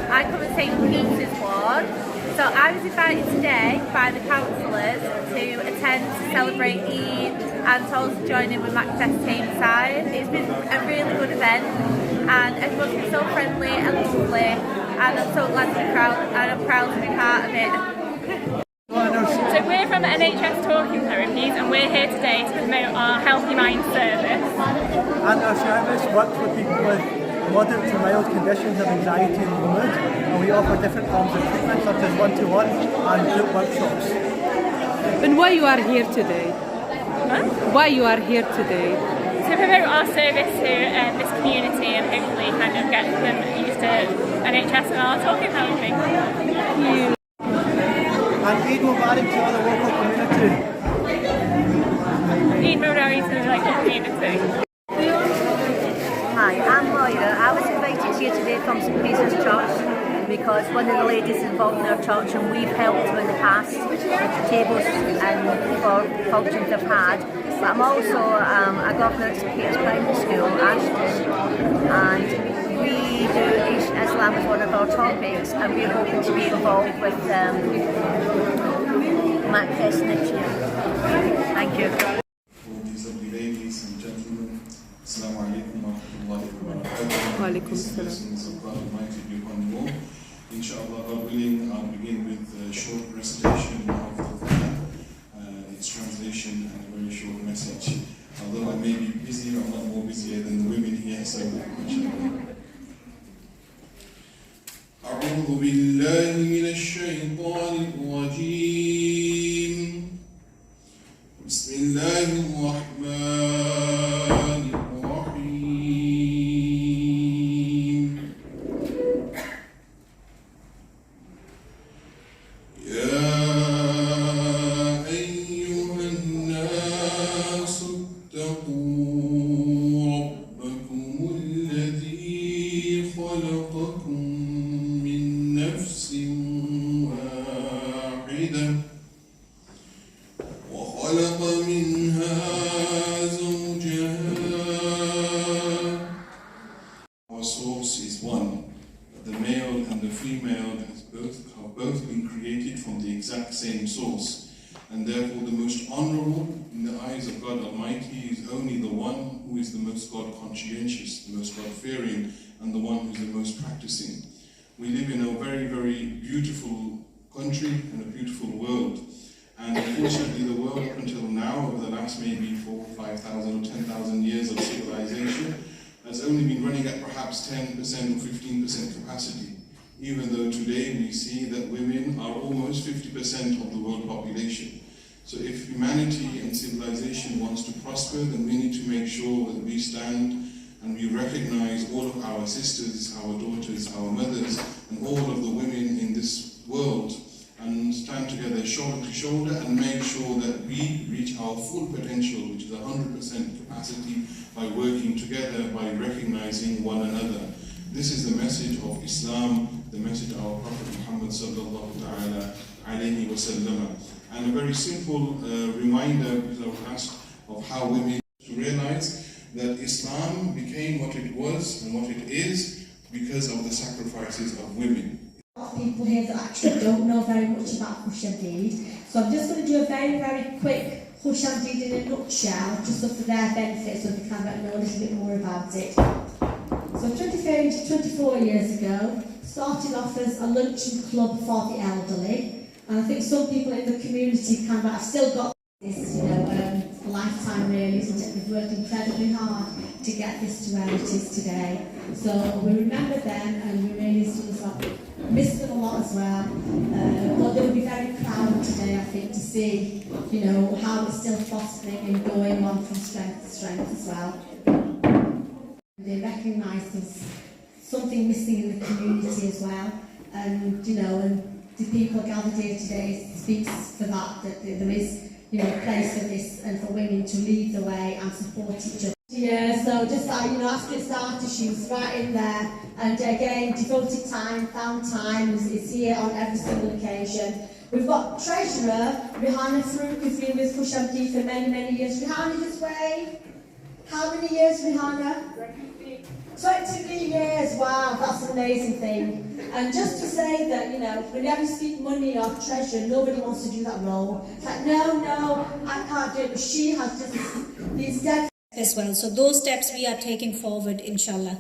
I come from St Peter's Ward, so I was invited today by the councillors to attend to celebrate Eid and to also join in with Macfest Tameside. It's been a really good event and everyone's been so friendly and lovely, and I'm so glad to be proud, and I'm proud to be part of it. So we're from NHS Talking Therapies and we're here today to promote our Healthy Mind service. And our service works with people with moderate to mild conditions of anxiety and mood, and we offer different forms of treatment such as one-to-one and group workshops. And why you are here today? Huh? Why you are here today? To promote our service to this community and hopefully kind of get them used to NHS and our talking therapy. Thank you. And Eid Mubarak to the local community. Eid Mubarak to the local community. Hi, I'm Moira. I was invited here today from St Qaisra's Church because one of the ladies involved in our church, and we've helped them in the past with tables and for functions they've had. But I'm also a governor at St Peter's Primary School, Ashton, and we do Islam as one of our topics, and we're hoping to be involved with Macfest next year. Thank you. These lovely ladies and gentlemen, Assalamu alaikum wa rahmatullahi wa barakatuh. Wa alaikum Peace and blessings of God Almighty be upon you all. Inshallah, God willing, I'll begin with a short recitation of the Quran, its translation, and a very short message. Although I may be busy, I'm not more busier than the women here, so inshallah. أعوذ بالله من الشيطان الرجيم. بسم الله الرحمن الرحيم. يا أيها الناس اتقوا ربكم الذي خلقكم من نفس واحدة وخلق منها زوجها. Our source is one, but the male and the female have both been created from the exact same source, and therefore the most honorable in the eyes of God Almighty is only the one who is the most God conscientious, the most God fearing, and the one who is the most practicing. We live in a very, very beautiful country and a beautiful world. And unfortunately, the world up until now, over the last maybe 4,000, 5,000 or 10,000 years of civilization, has only been running at perhaps 10% or 15% capacity. even though today we see that women are almost 50% of the world population. So if humanity and civilization wants to prosper, then we need to make sure that we stand and we recognize all of our sisters, our daughters, our mothers, and all of the women in this world, and stand together shoulder to shoulder and make sure that we reach our full potential, which is 100% capacity, by working together, by recognizing one another. This is the message of Islam, the message of our Prophet Muhammad sallallahu ta'ala alayhi wa sallam. And a very simple reminder, because I was asked, of how women to realize that Islam became what it was and what it is because of the sacrifices of women. A lot of people here that actually don't know very much about Hush and Deed. So I'm just going to do a very, very quick Hush and Deed in a nutshell, just so for their benefit, so they can know a little bit more about it. So 24 years ago, started off as a luncheon club for the elderly, and I think some people in the community kind of have still got this, a lifetime really, isn't it? They've worked incredibly hard to get this to where it is today. So we remember them, and we really sort of miss them a lot as well. But they will be very proud today, I think, to see, how it's still prospering and going on from strength to strength as well. They recognise there's something missing in the community as well, and the people gathered here today speaks for that there is a place for this and for women to lead the way and support each other. Yeah, so just after it started, she was right in there, and again, devoted time, found time, is here on every single occasion. We've got Treasurer Rihanna Farouk, who's been with Hush and Deed for many, many years. Rihanna, just wave. How many years, Rihanna? 23 years, wow, that's an amazing thing. And just to say that, whenever you speak money or treasure, nobody wants to do that role. It's like, no, I can't do it, but she has just these steps as well. So those steps we are taking forward, inshallah.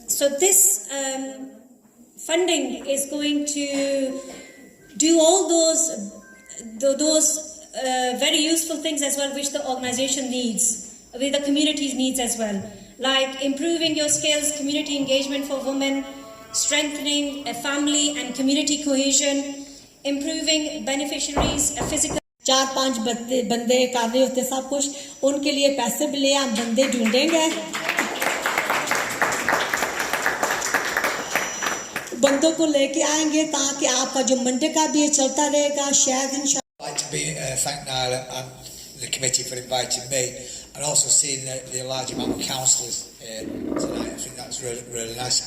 So this funding is going to do all those very useful things as well, which the organisation needs, which the community needs as well. Like improving your skills, community engagement for women, strengthening a family and community cohesion, improving beneficiaries, physical. 4-5 बंदे कर रहे होते सब कुछ, उनके लिए पैसे भी ले हम बंदे ढूंढेंगे, बंदों को लेके आएंगे ताकि आपका जो मंडे का भी चलता रहेगा शायद इंशाल्लाह. I'd like to thank Naila and the committee for inviting me, and also seeing the large amount of councillors tonight. I think that's really, really nice.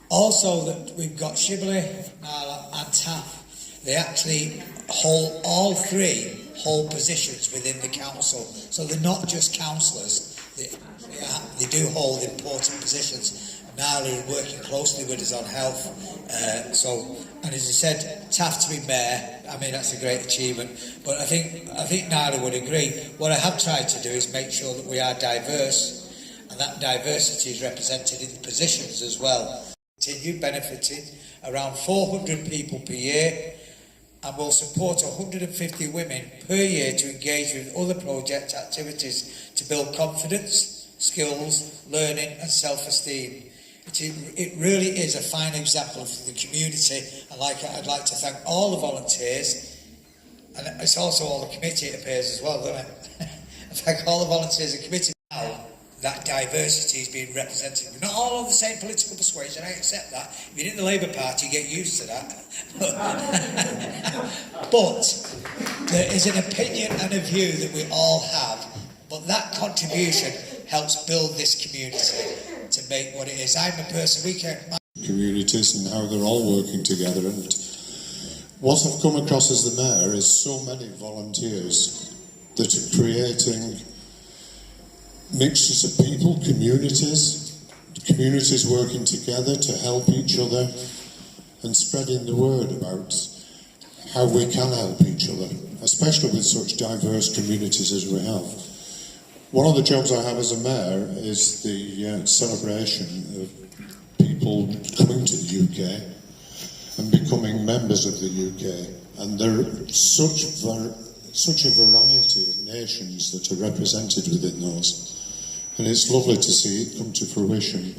Also that we've got Shibli, Naila and Taff. They actually all three hold positions within the council. So they're not just councillors, they do hold important positions. Naila is working closely with us on health. And as I said, Taff to be mayor, I mean that's a great achievement. But I think Naila would agree. What I have tried to do is make sure that we are diverse, and that diversity is represented in the positions as well. Continue benefiting around 400 people per year, and will support 150 women per year to engage with other project activities to build confidence, skills, learning and self-esteem. It really is a fine example of the community, and I'd like to thank all the volunteers, and it's also all the committee, it appears as well, doesn't it? I thank all the volunteers and committee. Now that diversity is being represented. We're not all of the same political persuasion, I accept that. If you're in the Labour Party, you get used to that. But there is an opinion and a view that we all have, but that contribution helps build this community to make what it is. I'm a person, communities and how they're all working together, and what I've come across as the mayor is so many volunteers that are creating mixtures of people, communities working together to help each other and spreading the word about how we can help each other, especially with such diverse communities as we have. One of the jobs I have as a mayor is the celebration of people coming to the UK and becoming members of the UK, and there are such a variety of nations that are represented within those, and it's lovely to see it come to fruition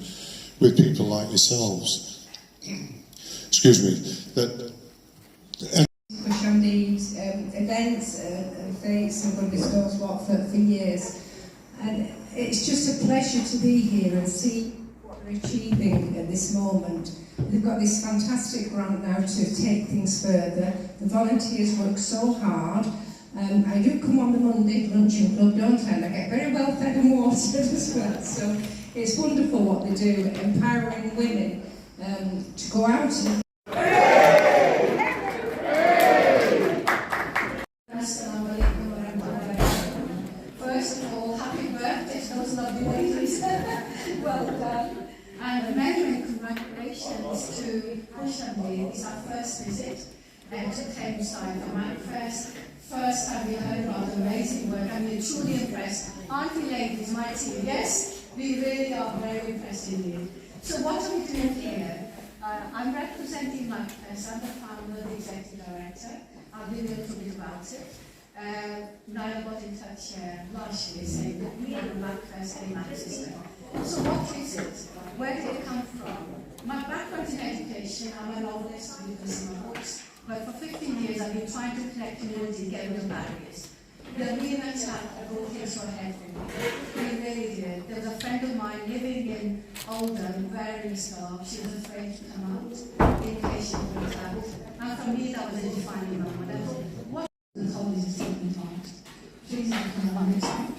with people like yourselves. excuse me, that events, fates and goodness knows what for years, and it's just a pleasure to be here and see what they're achieving at this moment. They've got this fantastic grant now to take things further. The volunteers work so hard. I do come on the Monday luncheon club, don't I? And I get very well fed and watered as well. So it's wonderful what they do, empowering women to go out and First of all, happy birthday to those lovely ladies. Well done. And many congratulations to Oldham. It's our first visit to Tameside for Macfest. First time we heard about the amazing work, and we're truly impressed. Aren't we, ladies, my team? Yes, we really are very impressed indeed. So what are we doing here? I'm representing Macfest. I'm the founder, the executive director. I'll give you a little bit about it. Niall got in touch last year saying that we have a Macfest in Manchester. So what is it? Where did it come from? My background in education, I'm a novelist, because of my books, but for 15 years I've been trying to connect community and get rid of barriers. The reenactment brought things to a head for me. We really did. There was a friend of mine living in Oldham, wearing a scarf. She was afraid to come out in case she went out. And for me that was a defining moment. What the college is talking about? Please come on next time.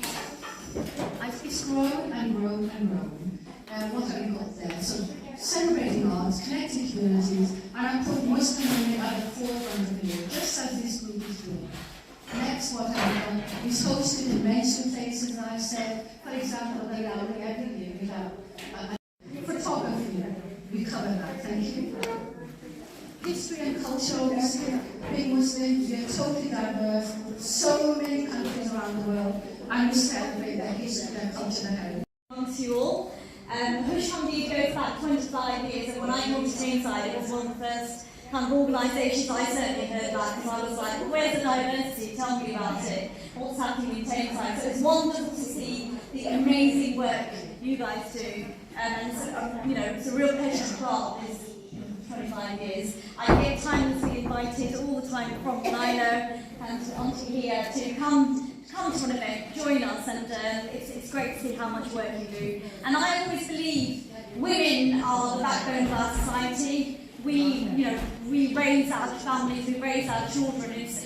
It's grown and grown and grown. What have we got there? So celebrating arts, connecting communities, and I put Muslim women at the forefront of it, just as this group is doing. Next, what I've done is hosted in mentioned places, as I said. For example, every year we have photography. We cover that, thank you. History and culture, obviously, being Muslims, we are totally diverse. So many countries around the world, and we celebrate their history, their culture, their heritage. To you all. Hush Humdeed goes back 25 years, and when I moved to Tameside, it was one of the first kind of organisations I certainly heard about, because I was like, well, where's the diversity? Tell me about it. What's happening in Tameside? So it's wonderful to see the amazing work you guys do, and it's a real pleasure to part this 25 years. I get timelessly invited all the time from Nilo and onto here to come to an event, join us, and it's great to see how much work you do. And I always believe women are the backbone of our society. We raise our families, we raise our children. It's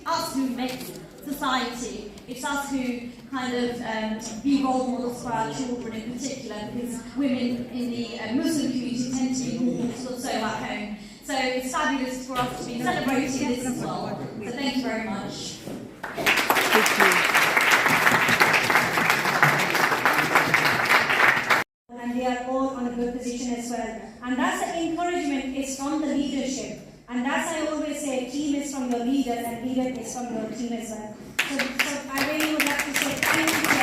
us who make society. It's us who kind of be role models for our children in particular, because women in the Muslim community tend to be more so at home. So it's fabulous for us to be celebrating this as well. So thank you very much. And they are all on a good position as well. And that's the encouragement is from the leadership. And that's I always say, team is from your leaders and leader is from your team as well. So I really would like to say thank you.